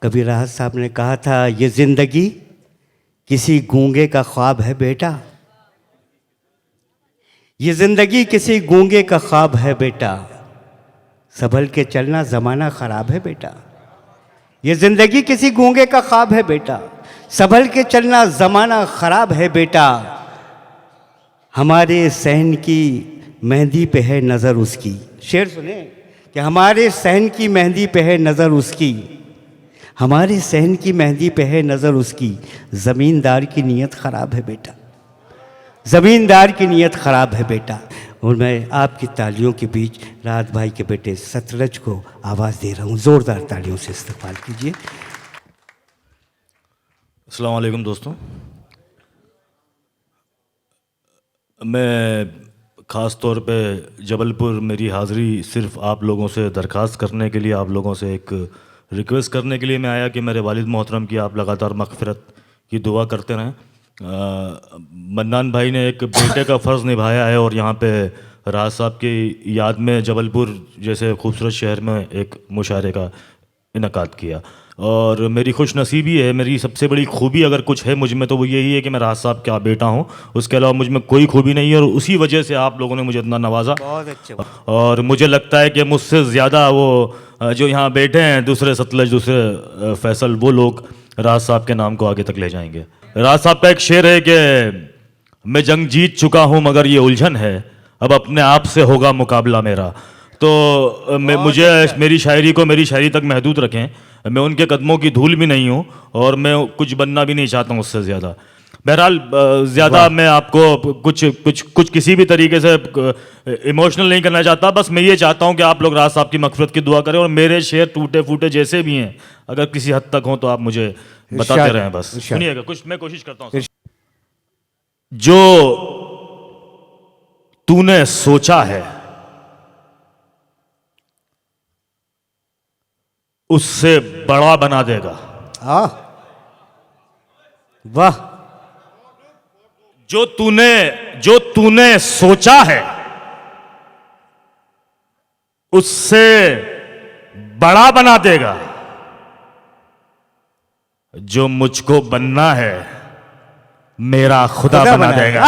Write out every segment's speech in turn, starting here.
कभी राहत साहब ने कहा था, ये जिंदगी किसी गूंगे का ख्वाब है बेटा, ये जिंदगी किसी गूंगे का ख्वाब है बेटा, संभल के चलना ज़माना ख़राब है बेटा। ये जिंदगी किसी गूंगे का ख्वाब है बेटा, संभल के चलना ज़माना ख़राब है बेटा। हमारे सहन की मेहंदी पे है नज़र उसकी। शेर सुने कि हमारे सहन की मेहंदी पे है नज़र उसकी, हमारे सहन की मेहंदी पे है नज़र उसकी। ज़मींदार की नीयत ख़राब है बेटा, ज़मींदार की नीयत ख़राब है बेटा। और मैं आपकी तालियों के बीच राहत भाई के बेटे सतलज को आवाज़ दे रहा हूँ। ज़ोरदार तालियों से इस्तकबाल कीजिए। अस्सलाम वालेकुम दोस्तों, मैं ख़ास तौर पे जबलपुर मेरी हाज़िरी सिर्फ़ आप लोगों से दरख्वास्त करने के लिए, आप लोगों से एक रिक्वेस्ट करने के लिए मैं आया कि मेरे वालिद मोहतरम की आप लगातार मग़फ़िरत की दुआ करते रहें। मन्नान भाई ने एक बेटे का फ़र्ज़ निभाया है और यहाँ पे राहत साहब की याद में जबलपुर जैसे खूबसूरत शहर में एक मुशायरे का इनकाद किया और मेरी खुश नसीबी है, मेरी सबसे बड़ी खूबी अगर कुछ है मुझ में तो वो यही है कि मैं राहत साहब का बेटा हूँ। उसके अलावा मुझ में कोई खूबी नहीं है और उसी वजह से आप लोगों ने मुझे इतना नवाजा। बहुत अच्छे। और मुझे लगता है कि मुझसे ज़्यादा वो जो यहाँ बैठे हैं दूसरे सतलज, दूसरे फैसल, वो लोग राहत साहब के नाम को आगे तक ले जाएंगे। राहत साहब का एक शेर है कि मैं जंग जीत चुका हूँ मगर ये उलझन है, अब अपने आप से होगा मुकाबला मेरा। तो मुझे मेरी शायरी को मेरी शायरी तक महदूद रखें। मैं उनके कदमों की धूल भी नहीं हूँ और मैं कुछ बनना भी नहीं चाहता हूँ उससे ज़्यादा। बहरहाल ज़्यादा मैं आपको कुछ किसी भी तरीके से इमोशनल नहीं करना चाहता। बस मैं ये चाहता हूँ कि आप लोग राहत साहब की मग़फ़िरत की दुआ करें और मेरे शेर टूटे फूटे जैसे भी हैं अगर किसी हद तक हों तो आप मुझे बताते रहें। बस सुनिएगा, कुछ मैं कोशिश करता हूँ। जो तूने सोचा है उससे बड़ा बना देगा। हाँ, वाह। जो तूने सोचा है उससे बड़ा बना देगा। जो मुझको बनना है मेरा खुदा बना देगा।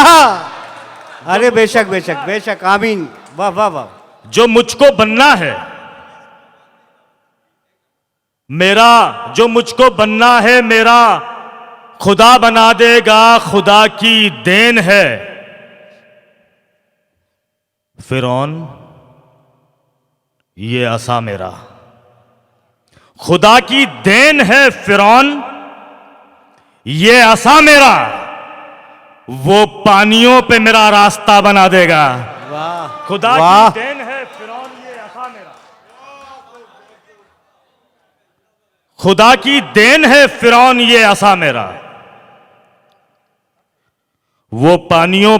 अरे बेशक बेशक बेशक, आमीन। वाह वाह वाह। जो मुझको बनना है मेरा खुदा बना देगा, खुदा की देन है। फिरौन ये असा मेरा, खुदा की देन है। फिरौन ये असा मेरा, वो पानियों पे मेरा रास्ता बना देगा। वाह, खुदा की देन है। फिरौन ये असा मेरा, खुदा की देन है। फिरौन ये असा मेरा, वो पानियों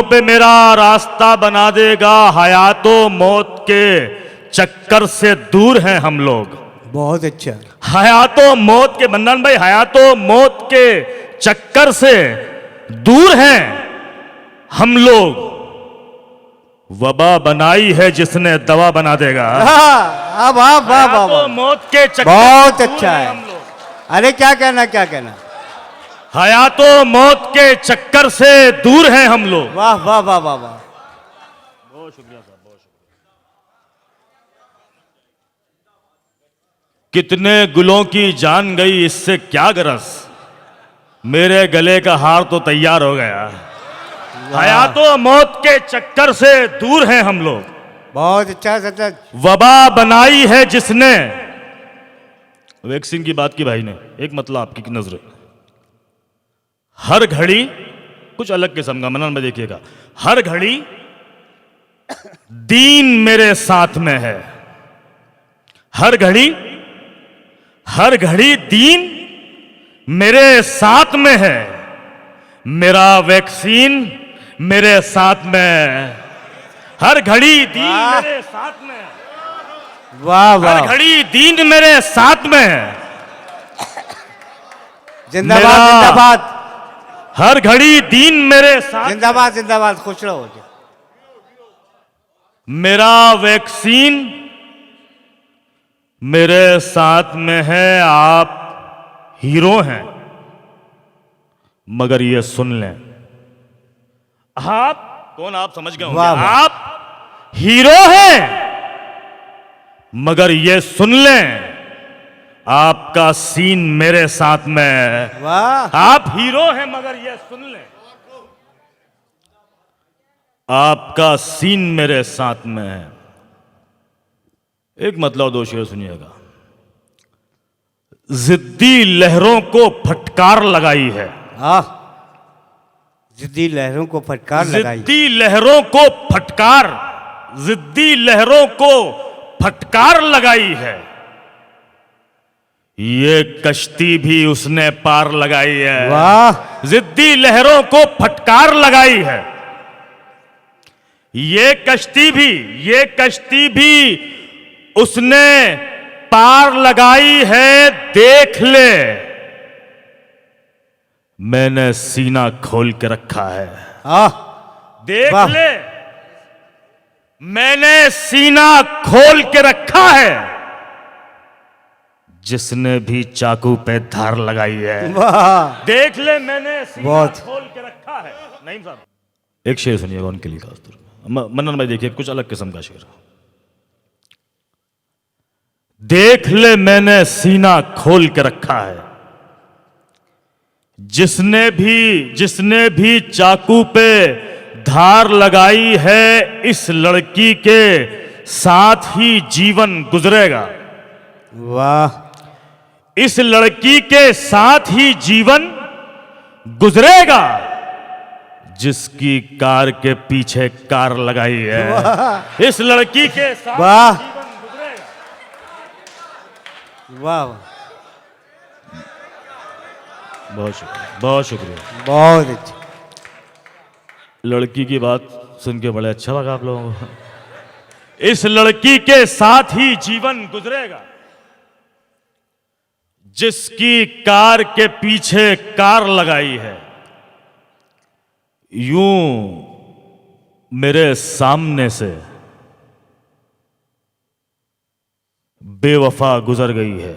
पे मेरा रास्ता बना देगा। हयातो मौत के चक्कर से दूर हैं हम लोग। बहुत अच्छा। हयातो मौत के, मन्नान भाई, हयातो मौत के चक्कर से दूर हैं हम लोग। वबा बनाई है जिसने दवा बना देगा। वाह, मौत के चक्कर बहुत अच्छा है। अरे क्या कहना। हयातो मौत के चक्कर से दूर हैं हम लोग। वाह वाह वाह वाह वाह। बहुत शुक्रिया साहब, बहुत शुक्रिया। कितने गुलों की जान गई इससे क्या गरज, मेरे गले का हार तो तैयार हो गया। हयातो मौत के चक्कर से दूर हैं हम लोग। बहुत अच्छा सतलज। वबा बनाई है जिसने, वैक्सीन की बात की भाई ने, एक मतलब आपकी नजर, हर घड़ी कुछ अलग किस्म का, मनन में देखिएगा, हर घड़ी दीन मेरे साथ में है। हर घड़ी दीन मेरे साथ में है। मेरा वैक्सीन मेरे साथ में, हर घड़ी दीन मेरे साथ में। वाह वाह। हर घड़ी दीन मेरे साथ में है। जिंदाबाद जिंदाबाद। हर घड़ी दीन मेरे साथ, जिंदाबाद जिंदाबाद। खुश रहो। मेरा वैक्सीन मेरे साथ में है आप हीरो हैं, मगर ये सुन लें, आप कौन, आप समझ गए होंगे, वाह, वाह। आप हीरो हैं, मगर ये सुन लें, आपका सीन मेरे साथ में है। वाह, आप हीरो हैं, मगर ये सुन लें, आपका सीन मेरे साथ में है। एक मतलब दो शेर सुनिएगा। जिद्दी लहरों को फटकार लगाई है, आह, जिद्दी लहरों को फटकार लगाई। जिद्दी लहरों को फटकार, जिद्दी लहरों को फटकार लगाई है, ये कश्ती भी उसने पार लगाई है। वाह, जिद्दी लहरों को फटकार लगाई है, ये कश्ती भी उसने पार लगाई है। देख ले, मैंने सीना खोल के रखा है। आह, देख वाह। ले, मैंने सीना खोल के रखा है, जिसने भी चाकू पे धार लगाई है। वाह, देख ले, मैंने सीना बहुत। खोल के रखा है। नहीं साहब, एक शेर सुनिएगा उनके लिए खास तौर पर। मन्नन भाई देखिए, कुछ अलग किस्म का शेर। देख ले, मैंने सीना खोल के रखा है, जिसने भी चाकू पे धार लगाई है, इस लड़की के साथ ही जीवन गुजरेगा। वाह, इस लड़की के साथ ही जीवन गुजरेगा, जिसकी कार के पीछे कार लगाई है। इस लड़की के साथ वाह। जीवन गुजरेगा। वाह, वाह, बहुत शुक्रिया, बहुत शुक्रिया। बहुत अच्छा। लड़की की बात सुन के बड़े अच्छा लगा आप लोगों को। इस लड़की के साथ ही जीवन गुजरेगा, जिसकी कार के पीछे कार लगाई है। यूं मेरे सामने से बेवफा गुजर गई है।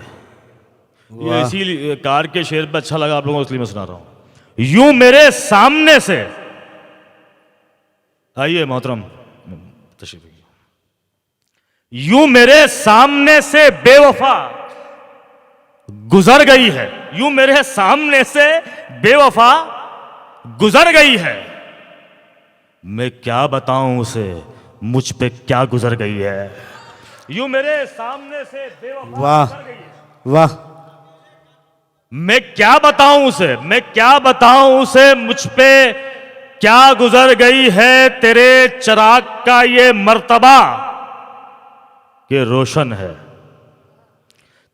ये इसीलिए कार के शेर पे अच्छा लगा आप लोगों को, इसलिए मैं सुना रहा हूं। यूं मेरे सामने से, आइए मोहतरम तशरीफ रखिए। यूं मेरे सामने से बेवफा गुजर गई है, यूं मेरे सामने से बेवफा गुजर गई है। मैं क्या बताऊं उसे, मुझ पे क्या गुजर गई है। यूं मेरे सामने से बेवफा वाह, गुजर गई है। वाह, मैं क्या बताऊं उसे, मैं क्या बताऊं उसे, मुझ पे क्या गुजर गई है। तेरे चिराग का ये मर्तबा के रोशन है,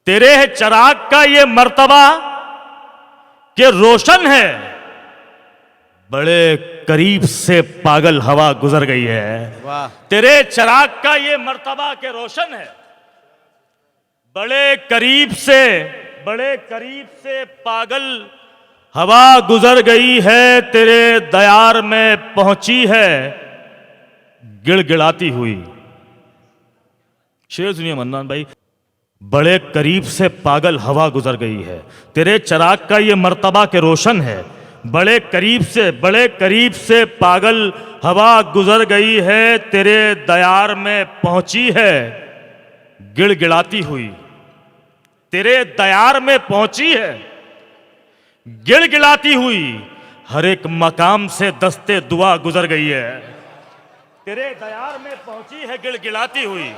तेरे चिराग का ये मर्तबा के रोशन है। बड़े करीब से पागल हवा गुजर गई है। वाह, तेरे चिराग का ये मर्तबा के रोशन है। बड़े करीब से पागल हवा गुजर गई है। तेरे दयार में पहुंची है गिड़गिड़ाती हुई। शेर सुनिए मन्नान भाई। बड़े करीब से पागल हवा गुजर गई है, तेरे चिराग का ये मर्तबा के रोशन है। बड़े करीब से पागल हवा गुजर गई है। तेरे दयार में पहुंची है गिड़गिड़ाती हुई। तेरे दयार में पहुंची है गिड़गिड़ाती हुई। हर एक मकाम से दस्ते दुआ गुजर गई है। तेरे दयार में पहुंची है गिड़गिड़ाती हुई।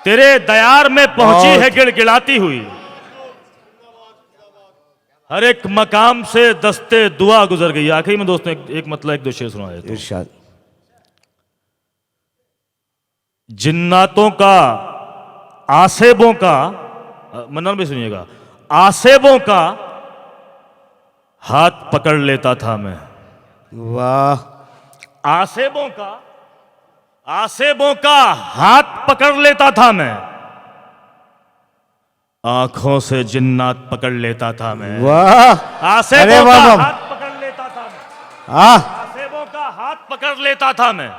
तेरे दयार में पहुंची है गिड़गिड़ाती हुई। हर एक मकाम से दस्ते दुआ गुजर गई। आखिरी में दोस्तों एक मतलब एक दो शेर सुनाया तो। इरशाद। जिन्नातों का, आसेबों का, मन्नान भी सुनिएगा, आसेबों का हाथ पकड़ लेता था मैं। वाह, आसेबों का हाथ पकड़ लेता था मैं। आंखों से जिन्नात पकड़ लेता था मैं। वाह, आसेबों अरे का वाह, हाथ पकड़ लेता था मैं। आह, आसेबों का हाथ पकड़ लेता था मैं।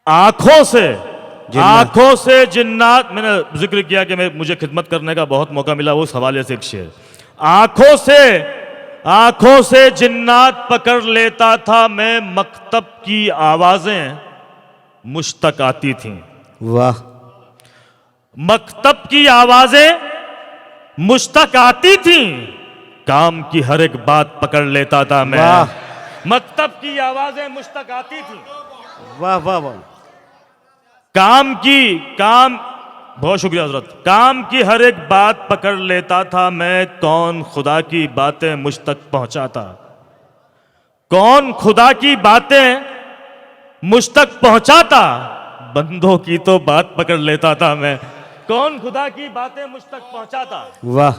आंखों से जिन्नात। आंखों से जिन्नात, मैंने जिक्र किया कि मुझे खिदमत करने का बहुत मौका मिला, उस हवाले से एक शेर। आंखों से जिन्नात पकड़ लेता था मैं, मकतब की आवाजें मुझ तक आती थीं। वाह मकतब की आवाजें मुझ तक आती थीं, काम की हर एक बात पकड़ लेता था मैं। वाह। मकतब की आवाजें मुझ तक आती थीं, वाह वाह वाह। बहुत शुक्रिया हजरत। काम की हर एक बात पकड़ लेता था मैं, कौन खुदा की बातें मुझ तक पहुंचाता। कौन खुदा की बातें मुझ तक पहुंचाता, बंदों की तो बात पकड़ लेता था मैं। कौन खुदा की बातें मुझ तक पहुंचाता, वाह।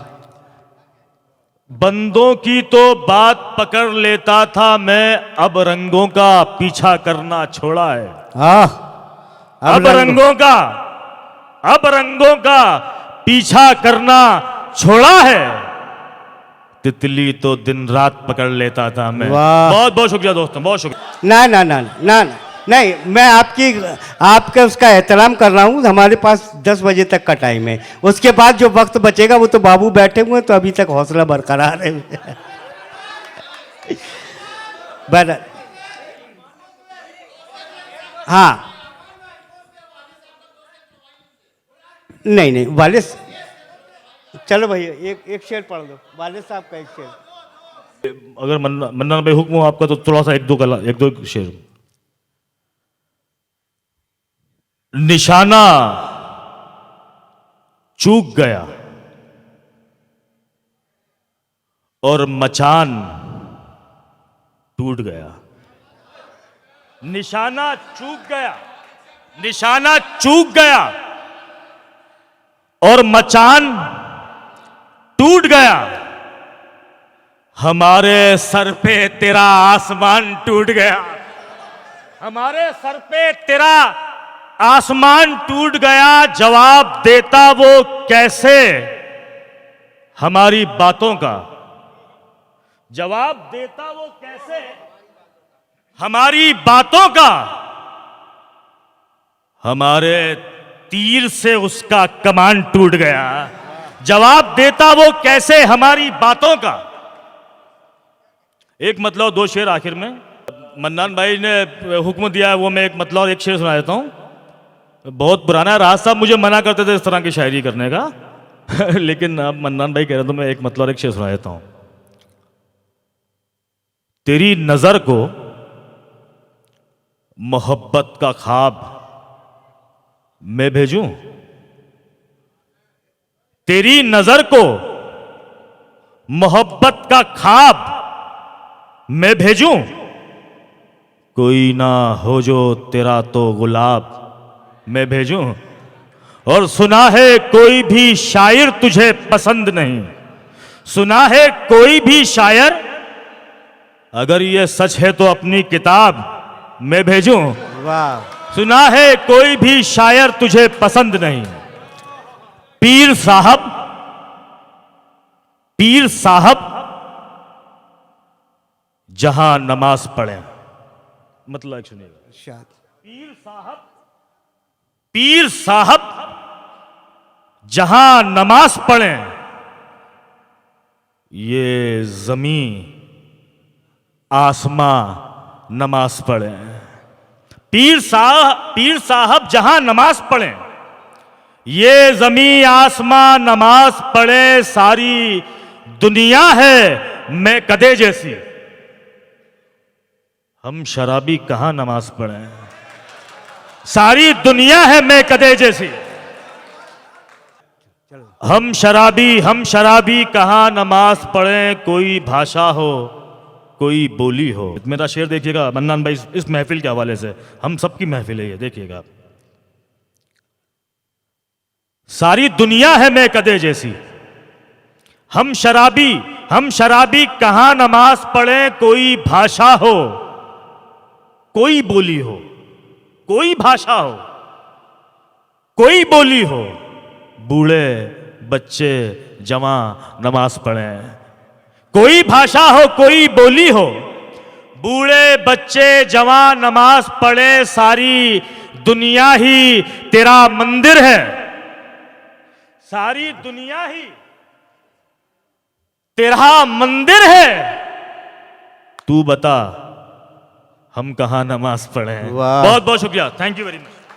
बंदों की तो बात पकड़ लेता था मैं। अब रंगों का पीछा करना छोड़ा है। हाँ अब रंगों का पीछा करना छोड़ा है। तितली तो दिन रात पकड़ लेता था मैं। वाह। बहुत बहुत शुक्रिया दोस्तों, बहुत शुक्रिया। ना ना ना ना ना, नहीं, मैं आपका उसका एहतराम कर रहा हूँ। हमारे पास 10 बजे तक का टाइम है, उसके बाद जो वक्त बचेगा वो तो बाबू बैठे हुए हैं, तो अभी तक हौसला बरकरार है। बट हाँ, नहीं वालिद, चलो भैया एक शेर पढ़ दो, वालिद साहब का एक शेर। अगर मन्नान भाई हुक्म हो आपका तो थोड़ा सा एक दो शेर। निशाना चूक गया और मचान टूट गया। निशाना चूक गया और मचान टूट गया। हमारे सर पे तेरा आसमान टूट गया। हमारे सर पे तेरा आसमान टूट गया। जवाब देता वो कैसे हमारी बातों का। जवाब देता वो कैसे हमारी बातों का। हमारे तीर से उसका कमान टूट गया। जवाब देता वो कैसे हमारी बातों का। एक मतलब दो शेर आखिर में। मन्नान भाई ने हुक्म दिया है, वो मैं एक मतलब और एक शेर सुना देता हूं। बहुत पुराना है, राज साहब मुझे मना करते थे इस तरह की शायरी करने का। लेकिन अब मन्नान भाई कह रहे तो मैं एक मतलब और एक शेर सुना देता हूं। तेरी नजर को मोहब्बत का ख्वाब मैं भेजूं। तेरी नजर को मोहब्बत का ख्वाब मैं भेजूं। कोई ना हो जो तेरा तो गुलाब मैं भेजूं। और सुना है कोई भी शायर तुझे पसंद नहीं। सुना है कोई भी शायर, अगर ये सच है तो अपनी किताब मैं भेजूं। वाह। सुना है कोई भी शायर तुझे पसंद नहीं। पीर साहब जहां नमाज पढ़े। मतलब सुनिएगा। पीर साहब जहां नमाज पढ़े, ये जमीन आसमां नमाज पढ़े। पीर साहब जहां नमाज पढ़े, ये जमीन आसमां नमाज पढ़े। सारी दुनिया है मैं कदे जैसी। हम शराबी कहां नमाज पढ़े। सारी दुनिया है मैं कदे जैसी। हम शराबी कहां नमाज पढ़े। कोई भाषा हो कोई बोली हो। मेरा शेर देखिएगा मन्नान भाई, इस महफिल के हवाले से। हम सबकी महफिल है ये, देखिएगा। सारी दुनिया है मैं कदे जैसी। हम शराबी कहां नमाज पढ़े। कोई भाषा हो कोई बोली हो। कोई भाषा हो कोई बोली हो। बूढ़े बच्चे जवां नमाज पढ़े। कोई भाषा हो कोई बोली हो। बूढ़े बच्चे जवां नमाज पढ़े। सारी दुनिया ही तेरा मंदिर है, सारी दुनिया ही तेरा मंदिर है, तू बता हम कहां नमाज पढ़े हैं। वाह। बहुत बहुत शुक्रिया, थैंक यू वेरी मच।